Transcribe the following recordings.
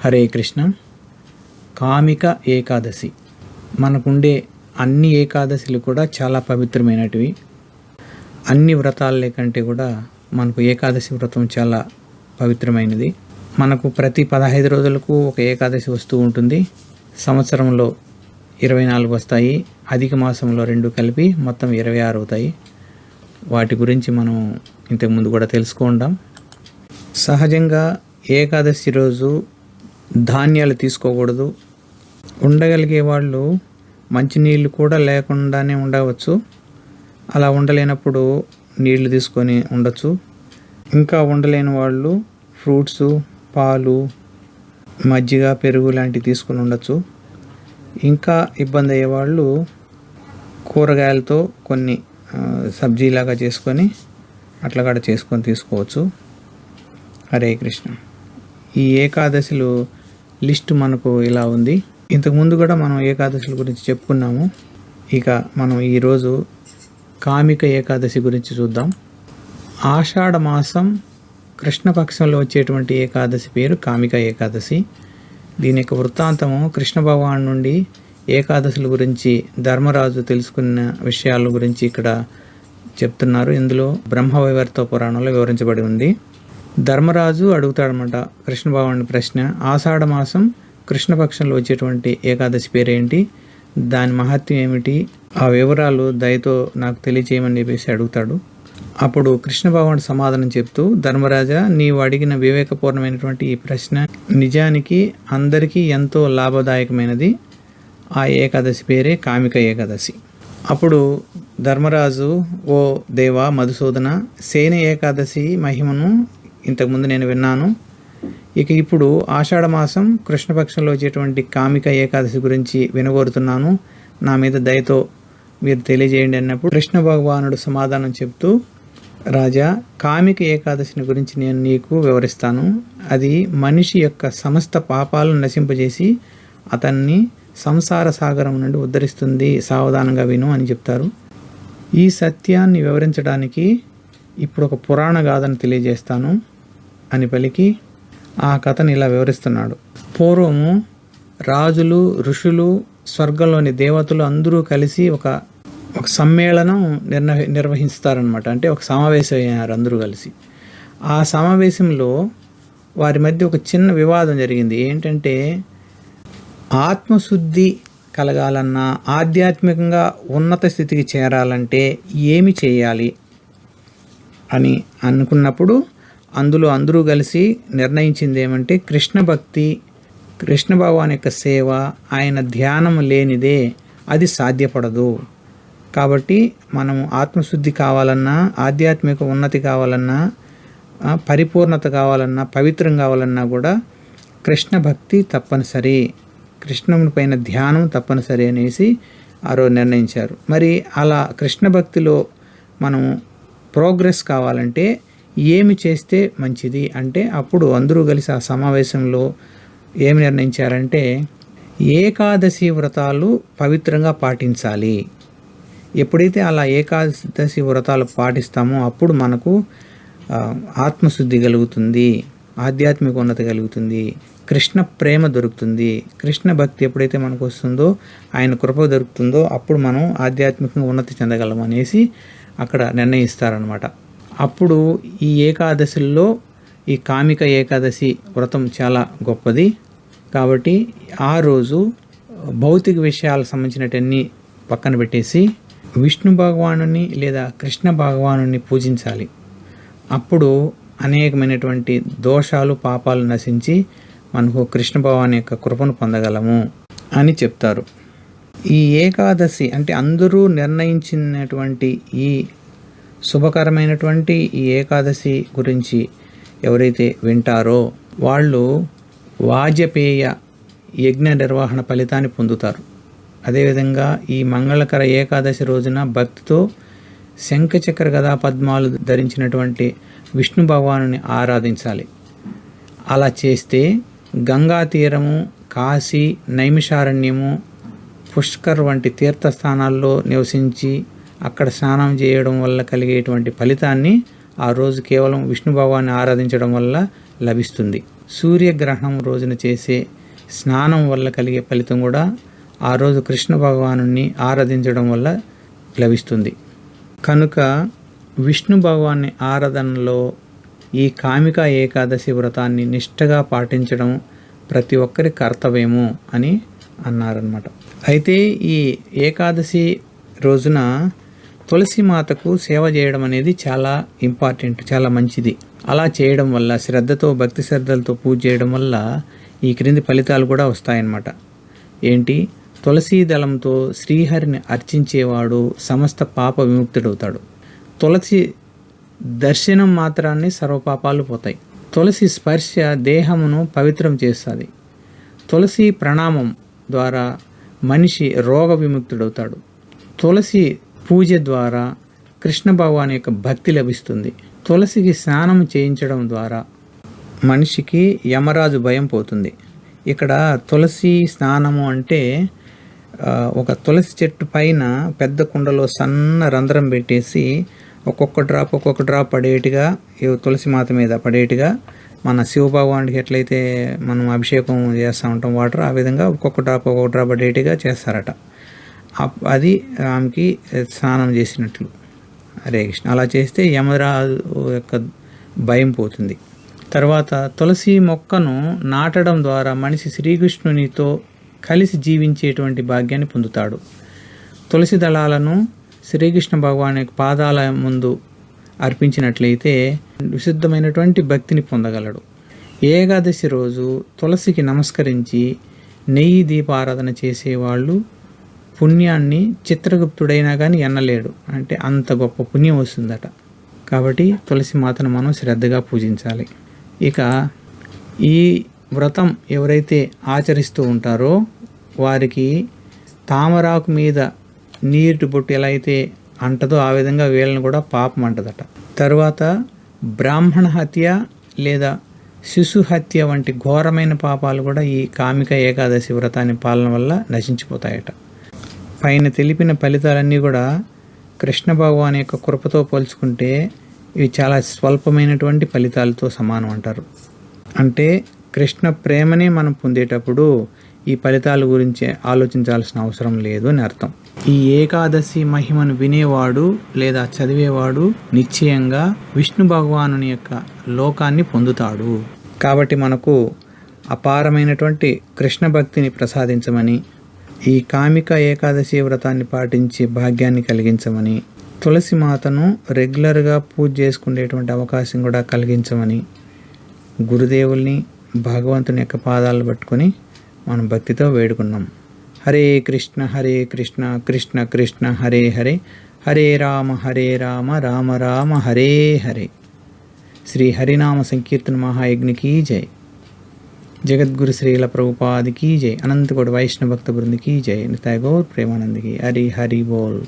హరే కృష్ణ. కామిక ఏకాదశి మనకుండే అన్ని ఏకాదశులు కూడా చాలా పవిత్రమైనటివి. అన్ని వ్రతాల కంటే కూడా మనకు ఏకాదశి వ్రతం చాలా పవిత్రమైనది. మనకు ప్రతి 15 రోజులకు ఒక ఏకాదశి వస్తూ ఉంటుంది. సంవత్సరంలో 24 వస్తాయి. అధిక మాసంలో 2 కలిపి మొత్తం 26 అవుతాయి. వాటి గురించి మనం ఇంతకుముందు కూడా తెలుసుకుందాం. సహజంగా ఏకాదశి రోజు ధాన్యాలు తీసుకోకూడదు. ఉండగలిగే వాళ్ళు మంచినీళ్ళు కూడా లేకుండానే ఉండవచ్చు. అలా ఉండలేనప్పుడు నీళ్లు తీసుకొని ఉండొచ్చు. ఇంకా ఉండలేని వాళ్ళు ఫ్రూట్స్, పాలు, మజ్జిగ, పెరుగు లాంటివి తీసుకొని ఉండొచ్చు. ఇంకా ఇబ్బంది అయ్యేవాళ్ళు కూరగాయలతో కొన్ని సబ్జీలాగా చేసుకొని అట్లా కూడా చేసుకొని తీసుకోవచ్చు. హరే కృష్ణ. ఈ ఏకాదశులు లిస్టు మనకు ఇలా ఉంది. ఇంతకుముందు కూడా మనం ఏకాదశుల గురించి చెప్పుకున్నాము. ఇక మనం ఈరోజు కామిక ఏకాదశి గురించి చూద్దాం. ఆషాఢ మాసం కృష్ణపక్షంలో వచ్చేటువంటి ఏకాదశి పేరు కామిక ఏకాదశి. దీని యొక్క వృత్తాంతము కృష్ణ భగవాన్ నుండి ఏకాదశుల గురించి ధర్మరాజు తెలుసుకున్న విషయాల గురించి ఇక్కడ చెప్తున్నారు. ఇందులో బ్రహ్మవైవర్త పురాణంలో వివరించబడి ఉంది. ధర్మరాజు అడుగుతాడనమాట కృష్ణ భగవాన్ ప్రశ్న, ఆషాఢ మాసం కృష్ణపక్షంలో వచ్చేటువంటి ఏకాదశి పేరేంటి, దాని మహత్యం ఏమిటి, ఆ వివరాలు దయతో నాకు తెలియచేయమని చెప్పేసి అడుగుతాడు. అప్పుడు కృష్ణ భగవానుడు సమాధానం చెప్తూ, ధర్మరాజా, నీవు అడిగిన వివేకపూర్ణమైనటువంటి ఈ ప్రశ్న నిజానికి అందరికీ ఎంతో లాభదాయకమైనది. ఆ ఏకాదశి పేరే కామిక ఏకాదశి. అప్పుడు ధర్మరాజు, ఓ దేవా మధుసూదన, శయన ఏకాదశి మహిమను ఇంతకుముందు నేను విన్నాను. ఇక ఇప్పుడు ఆషాఢ మాసం కృష్ణపక్షంలో వచ్చేటువంటి కామిక ఏకాదశి గురించి వినగోరుతున్నాను. నా మీద దయతో మీరు తెలియజేయండి అన్నప్పుడు కృష్ణ భగవానుడు సమాధానం చెప్తూ, రాజా, కామిక ఏకాదశిని గురించి నేను నీకు వివరిస్తాను. అది మనిషి యొక్క సమస్త పాపాలను నశింపజేసి అతన్ని సంసార సాగరం నుండి ఉద్ధరిస్తుంది. సావధానంగా విను అని చెప్తారు. ఈ సత్యాన్ని వివరించడానికి ఇప్పుడు ఒక పురాణ గాథను తెలియజేస్తాను అని పలికి ఆ కథను ఇలా వివరిస్తున్నాడు. పూర్వము రాజులు, ఋషులు, స్వర్గంలోని దేవతలు అందరూ కలిసి ఒక సమ్మేళనం నిర్వహిస్తారనమాట. అంటే ఒక సమావేశం అయ్యారు అందరూ కలిసి. ఆ సమావేశంలో వారి మధ్య ఒక చిన్న వివాదం జరిగింది. ఏంటంటే, ఆత్మశుద్ధి కలగాలన్నా, ఆధ్యాత్మికంగా ఉన్నత స్థితికి చేరాలంటే ఏమి చేయాలి అని అనుకున్నప్పుడు అందులో అందరూ కలిసి నిర్ణయించింది ఏమంటే, కృష్ణ భక్తి, కృష్ణ భగవాన్ యొక్క సేవ, ఆయన ధ్యానం లేనిదే అది సాధ్యపడదు. కాబట్టి మనం ఆత్మశుద్ధి కావాలన్నా, ఆధ్యాత్మిక ఉన్నతి కావాలన్నా, పరిపూర్ణత కావాలన్నా, పవిత్రం కావాలన్నా కూడా కృష్ణ భక్తి తప్పనిసరి, కృష్ణుని పైన ధ్యానం తప్పనిసరి అనేసి ఆ రోజు నిర్ణయించారు. మరి అలా కృష్ణ భక్తిలో మనం ప్రోగ్రెస్ కావాలంటే ఏమి చేస్తే మంచిది అంటే, అప్పుడు అందరూ కలిసి ఆ సమావేశంలో ఏమి నిర్ణయించారంటే, ఏకాదశి వ్రతాలు పవిత్రంగా పాటించాలి. ఎప్పుడైతే అలా ఏకాదశి వ్రతాలు పాటిస్తామో అప్పుడు మనకు ఆత్మశుద్ధి కలుగుతుంది, ఆధ్యాత్మిక ఉన్నతి కలుగుతుంది, కృష్ణ ప్రేమ దొరుకుతుంది. కృష్ణ భక్తి ఎప్పుడైతే మనకు వస్తుందో, ఆయన కృప దొరుకుతుందో అప్పుడు మనం ఆధ్యాత్మికంగా ఉన్నతి చెందగలం అనేసి అక్కడ నిర్ణయిస్తారనమాట. అప్పుడు ఈ ఏకాదశుల్లో ఈ కామిక ఏకాదశి వ్రతం చాలా గొప్పది. కాబట్టి ఆ రోజు భౌతిక విషయాలకు సంబంధించినవన్నీ పక్కన పెట్టేసి విష్ణు భగవానుని లేదా కృష్ణ భగవానుని పూజించాలి. అప్పుడు అనేకమైనటువంటి దోషాలు, పాపాలు నశించి మనకు కృష్ణ భగవాన్ యొక్క కృపను పొందగలము అని చెప్తారు. ఈ ఏకాదశి అంటే అందరూ నిర్ణయించినటువంటి ఈ శుభకరమైనటువంటి ఈ ఏకాదశి గురించి ఎవరైతే వింటారో వాళ్ళు వాజపేయ యజ్ఞ నిర్వహణ ఫలితాన్ని పొందుతారు. అదేవిధంగా ఈ మంగళకర ఏకాదశి రోజున భక్తితో శంఖచక్ర గదా పద్మాలు ధరించినటువంటి విష్ణు భగవానుని ఆరాధించాలి. అలా చేస్తే గంగా తీరము, కాశీ, నైమిషారణ్యము, పుష్కర్ వంటి తీర్థస్థానాల్లో నివసించి అక్కడ స్నానం చేయడం వల్ల కలిగేటువంటి ఫలితాన్ని ఆ రోజు కేవలం విష్ణు భగవాన్ని ఆరాధించడం వల్ల లభిస్తుంది. సూర్యగ్రహణం రోజున చేసే స్నానం వల్ల కలిగే ఫలితం కూడా ఆ రోజు కృష్ణ భగవానుని ఆరాధించడం వల్ల లభిస్తుంది. కనుక విష్ణు భగవాన్ని ఆరాధనలో ఈ కామిక ఏకాదశి వ్రతాన్ని నిష్ఠగా పాటించడం ప్రతి ఒక్కరి కర్తవ్యము అని అన్నారన్నమాట. అయితే ఈ ఏకాదశి రోజున తులసి మాతకు సేవ చేయడం అనేది చాలా ఇంపార్టెంట్, చాలా మంచిది. అలా చేయడం వల్ల శ్రద్ధతో, భక్తి శ్రద్ధలతో పూజ చేయడం వల్ల ఈ క్రింది ఫలితాలు కూడా వస్తాయన్నమాట. ఏంటి? తులసీ దళంతో శ్రీహరిని అర్చించేవాడు సమస్త పాప విముక్తుడవుతాడు. తులసి దర్శనం మాత్రాన్ని సర్వపాపాలు పోతాయి. తులసి స్పర్శ దేహమును పవిత్రం చేస్తుంది. తులసి ప్రణామం ద్వారా మనిషి రోగ విముక్తుడవుతాడు. తులసి పూజ ద్వారా కృష్ణ భగవాన్ యొక్క భక్తి లభిస్తుంది. తులసికి స్నానం చేయించడం ద్వారా మనిషికి యమరాజు భయం పోతుంది. ఇక్కడ తులసి స్నానము అంటే ఒక తులసి చెట్టు పైన పెద్ద కుండలో సన్న రంధ్రం పెట్టేసి ఒక్కొక్క డ్రాప్ పడేట్టుగా, తులసి మాత మీద పడేట్టుగా, మన శివభగవానుడికి ఎట్లయితే మనం అభిషేకం చేస్తూ ఉంటాం వాటర్, ఆ విధంగా ఒక్కొక్క డ్రాప్ పడేట్టుగా చేస్తారట. అది ఆమెకి స్నానం చేసినట్లు. హరే కృష్ణ. అలా చేస్తే యమరాజు యొక్క భయం పోతుంది. తర్వాత తులసి మొక్కను నాటడం ద్వారా మనిషి శ్రీకృష్ణునితో కలిసి జీవించేటువంటి భాగ్యాన్ని పొందుతాడు. తులసి దళాలను శ్రీకృష్ణ భగవాన్ యొక్క పాదాల ముందు అర్పించినట్లయితే విశుద్ధమైనటువంటి భక్తిని పొందగలడు. ఏకాదశి రోజు తులసికి నమస్కరించి నెయ్యి దీపారాధన చేసేవాళ్ళు పుణ్యాన్ని చిత్రగుప్తుడైనా కానీ ఎన్నలేడు. అంటే అంత గొప్ప పుణ్యం వస్తుందట. కాబట్టి తులసి మాతను మనం శ్రద్ధగా పూజించాలి. ఇక ఈ వ్రతం ఎవరైతే ఆచరిస్తూ ఉంటారో వారికి తామరాకు మీద నీటి బొట్టు ఎలా అయితే అంటదో ఆ విధంగా వీళ్ళని కూడా పాపం అంటదట. తర్వాత బ్రాహ్మణ హత్య లేదా శిశు హత్య వంటి ఘోరమైన పాపాలు కూడా ఈ కామిక ఏకాదశి వ్రతాన్ని పాలన వల్ల నశించిపోతాయట. పైన తెలిపిన ఫలితాలన్నీ కూడా కృష్ణ భగవాన్ యొక్క కృపతో పోల్చుకుంటే ఇవి చాలా స్వల్పమైనటువంటి ఫలితాలతో సమానం అంటారు. అంటే కృష్ణ ప్రేమనే మనం పొందేటప్పుడు ఈ ఫలితాల గురించి ఆలోచించాల్సిన అవసరం లేదు అని అర్థం. ఈ ఏకాదశి మహిమను వినేవాడు లేదా చదివేవాడు నిశ్చయంగా విష్ణు భగవానుని యొక్క లోకాన్ని పొందుతాడు. కాబట్టి మనకు అపారమైనటువంటి కృష్ణ భక్తిని ప్రసాదించమని, ఈ కామిక ఏకాదశి వ్రతాన్ని పాటించే భాగ్యాన్ని కలిగించమని, తులసి మాతను రెగ్యులర్గా పూజ చేసుకునేటువంటి అవకాశం కూడా కలిగించమని గురుదేవుల్ని, భగవంతుని యొక్క పాదాలు పట్టుకొని మనం భక్తితో వేడుకున్నాం. హరే కృష్ణ కృష్ణ కృష్ణ హరే హరే, హరే రామ రామ రామ హరే హరే. శ్రీ హరినామ సంకీర్తన మహాయజ్ఞ की जय. जगद्गुरु श्रील प्रभुपाद की जय. अनंत कोटि वैष्णव भक्त वृंद की जय. निताय गौर प्रेमानंद की हरि हरि बोल.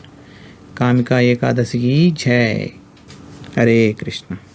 कामिका एकादशी की जय. हरे कृष्ण.